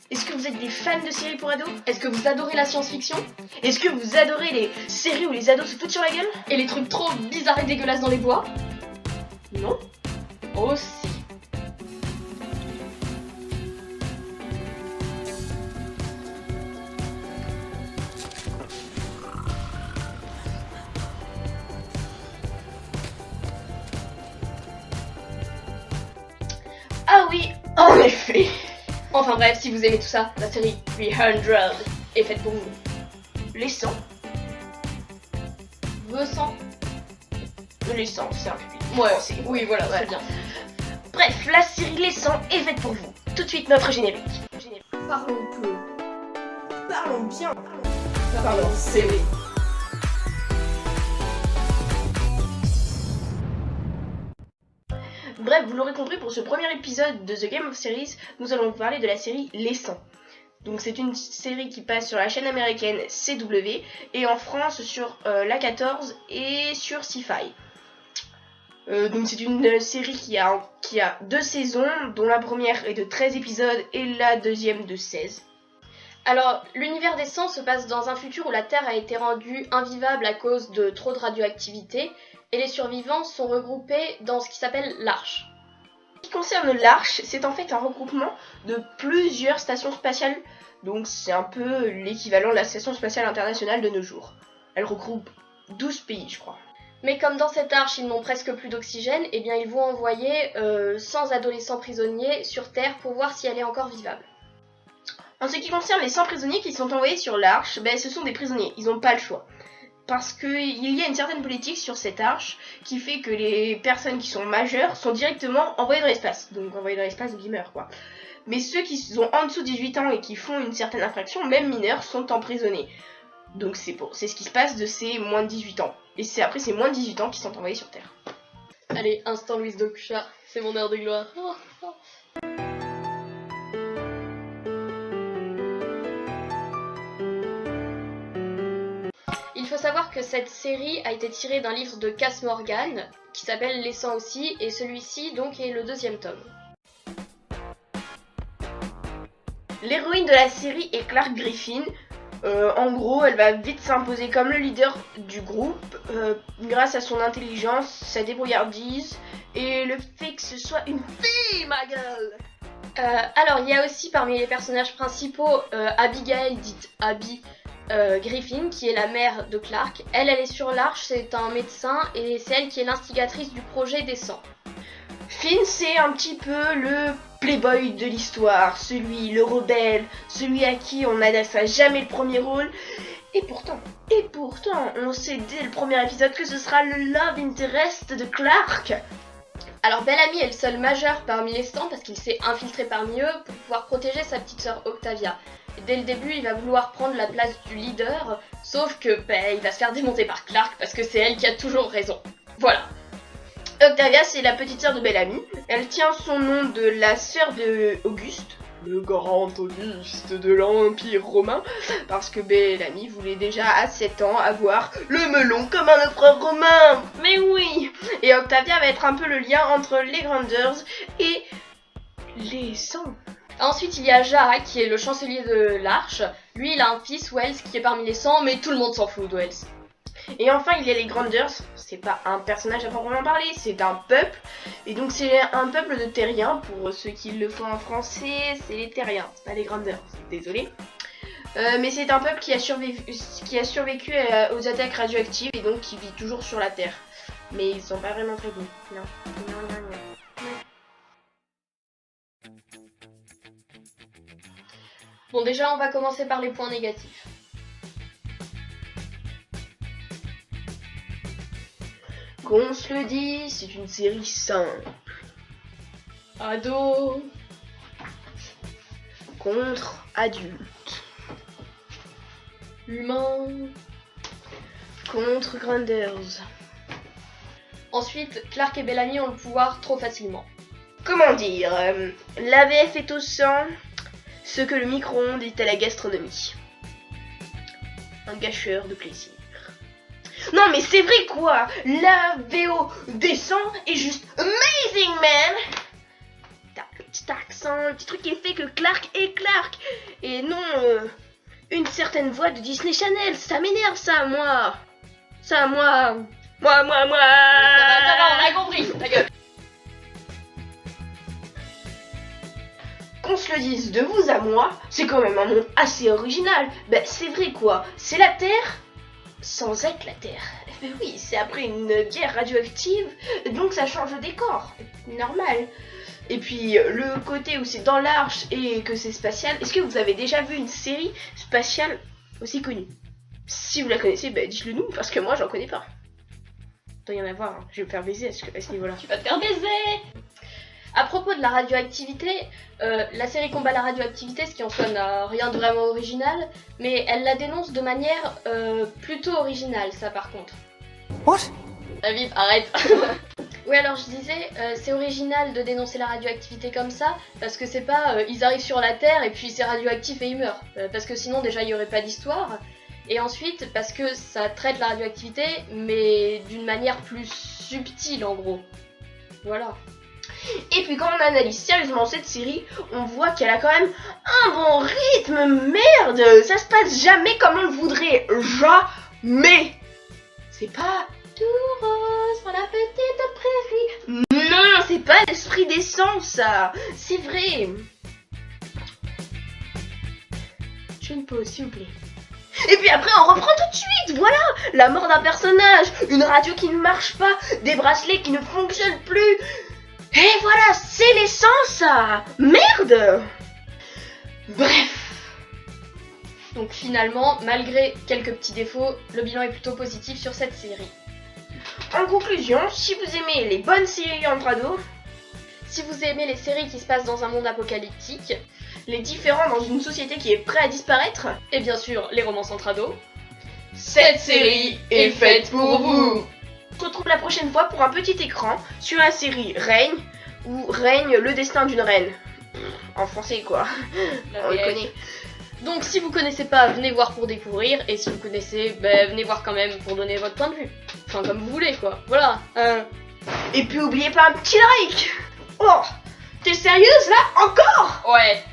Est-ce que vous êtes des fans de séries pour ados? Est-ce que vous adorez la science-fiction? Est-ce que vous adorez les séries où les ados se foutent sur la gueule? Et les trucs trop bizarres et dégueulasses dans les bois? Non? Aussi. Ah oui, en effet. Enfin bref, si vous aimez tout ça, la série 300 est faite pour vous. Les 100. Vos 100. Les 100, c'est un public. Ouais, oui, voilà, c'est bien. Bref, la série Les 100 est faite pour vous. Tout de suite, notre générique. Parlons peu. Parlons bien. Parlons série. Bref, vous l'aurez compris, pour ce premier épisode de The Game of Series, nous allons vous parler de la série Les 100. Donc c'est une série qui passe sur la chaîne américaine CW et en France sur la 14 et sur Sci-Fi. Donc c'est une série qui a 2 saisons, dont la première est de 13 épisodes et la deuxième de 16. Alors, l'univers des 100 se passe dans un futur où la Terre a été rendue invivable à cause de trop de radioactivité et les survivants sont regroupés dans ce qui s'appelle l'Arche. Ce qui concerne l'Arche, c'est en fait un regroupement de plusieurs stations spatiales, donc c'est un peu l'équivalent de la Station spatiale internationale de nos jours. Elle regroupe 12 pays, je crois. Mais comme dans cette arche, ils n'ont presque plus d'oxygène, eh bien ils vont envoyer 100 adolescents prisonniers sur Terre pour voir si elle est encore vivable. En ce qui concerne les 100 prisonniers qui sont envoyés sur l'arche, ce sont des prisonniers, ils n'ont pas le choix. Parce qu'il y a une certaine politique sur cette arche qui fait que les personnes qui sont majeures sont directement envoyées dans l'espace. Donc envoyées dans l'espace, donc ils meurent quoi. Mais ceux qui sont en dessous de 18 ans et qui font une certaine infraction, même mineurs, sont emprisonnés. Donc c'est ce qui se passe de ces moins de 18 ans. Et c'est après ces moins de 18 ans qui sont envoyés sur Terre. Allez, instant Louise Dokucha, c'est mon heure de gloire. Il faut savoir que cette série a été tirée d'un livre de Cass Morgan qui s'appelle Les 100 aussi, et celui-ci donc est le 2e tome. L'héroïne de la série est Clark Griffin. En gros, elle va vite s'imposer comme le leader du groupe grâce à son intelligence, sa débrouillardise et le fait que ce soit une fille, ma gueule. Alors, il y a aussi parmi les personnages principaux Abigail, dite Abby Griffin, qui est la mère de Clark. Elle est sur l'Arche, c'est un médecin et c'est elle qui est l'instigatrice du projet des 100. Finn, c'est un petit peu le playboy de l'histoire, le rebelle, celui à qui on n'adressera jamais le premier rôle. Et pourtant, on sait dès le premier épisode que ce sera le love interest de Clark. Alors Bellamy est le seul majeur parmi les 100 parce qu'il s'est infiltré parmi eux pour pouvoir protéger sa petite sœur Octavia. Et dès le début, il va vouloir prendre la place du leader, sauf que il va se faire démonter par Clark parce que c'est elle qui a toujours raison. Voilà. Octavia, c'est la petite sœur de Bellamy. Elle tient son nom de la sœur de Auguste, le grand Auguste de l'Empire romain, parce que Bellamy voulait déjà à 7 ans avoir le melon comme un empereur romain. Mais oui. Et Octavia va être un peu le lien entre les Grandeurs et les 100. Ensuite, il y a Jara qui est le chancelier de l'Arche. Lui, il a un fils, Wells, qui est parmi les 100, mais tout le monde s'en fout de Wells. Et enfin, il y a les Grandeurs. C'est pas un personnage à proprement parler, c'est un peuple. Et donc, c'est un peuple de terriens. Pour ceux qui le font en français, c'est les terriens, c'est pas les Grandeurs. Désolé. Mais c'est un peuple qui a survécu aux attaques radioactives et donc qui vit toujours sur la Terre. Mais ils sont pas vraiment très bons. Non. Bon, déjà, on va commencer par les points négatifs. Qu'on se le dit, c'est une série simple. Ado Contre adultes. Humain Contre Grandeurs. Ensuite, Clark et Bellamy ont le pouvoir trop facilement. Comment dire, l'AVF est au sang, ce que le micro-ondes est à la gastronomie. Un gâcheur de plaisir. Non mais c'est vrai quoi, la VO des 100 est juste amazing man. Tac. petit accent, un petit truc qui fait que Clark est Clark. Et non, une certaine voix de Disney Channel, ça m'énerve ça, moi. Ça, moi. Moi. Ça va, on a compris, ta gueule. Qu'on se le dise de vous à moi, c'est quand même un monde assez original. Ben c'est vrai quoi, c'est la Terre sans être la Terre. Ben oui, c'est après une guerre radioactive, donc ça change le décor. Normal. Et puis le côté où c'est dans l'arche et que c'est spatial, est-ce que vous avez déjà vu une série spatiale aussi connue? Si vous la connaissez, ben dites-le nous, parce que moi j'en connais pas. Il doit y en avoir, hein. Je vais me faire baiser à ce niveau-là. Tu vas te faire baiser. À propos de la radioactivité, la série combat la radioactivité, ce qui en soi n'a rien de vraiment original, mais elle la dénonce de manière plutôt originale, ça par contre. What? David, arrête. Oui, alors je disais, c'est original de dénoncer la radioactivité comme ça, parce que c'est pas ils arrivent sur la Terre et puis c'est radioactif et ils meurent. Parce que sinon déjà il y aurait pas d'histoire. Et ensuite parce que ça traite la radioactivité, mais d'une manière plus subtile en gros. Voilà. Et puis quand on analyse sérieusement cette série, on voit qu'elle a quand même un bon rythme. Merde, ça se passe jamais comme on le voudrait. Jamais. C'est pas tout rose sur la petite prairie. Non, c'est pas l'esprit décent ça. C'est vrai. Je une pause s'il vous plaît. Et puis après on reprend tout de suite, voilà. La mort d'un personnage, une radio qui ne marche pas, des bracelets qui ne fonctionnent plus. Et voilà, c'est l'essence ça. Merde. Bref. Donc finalement, malgré quelques petits défauts, le bilan est plutôt positif sur cette série. En conclusion, si vous aimez les bonnes séries entre ados, Si vous aimez les séries qui se passent dans un monde apocalyptique, les différents dans une société qui est prête à disparaître, et bien sûr les romances entre ados, cette série est faite pour vous. On se retrouve la prochaine fois pour un petit écran sur la série Règne, où règne le destin d'une reine. En français quoi, on le connaît. Donc si vous connaissez pas, venez voir pour découvrir, et si vous connaissez, venez voir quand même pour donner votre point de vue. Enfin comme vous voulez quoi, voilà. Et puis oubliez pas un petit like. Oh, t'es sérieuse là? Encore? Ouais.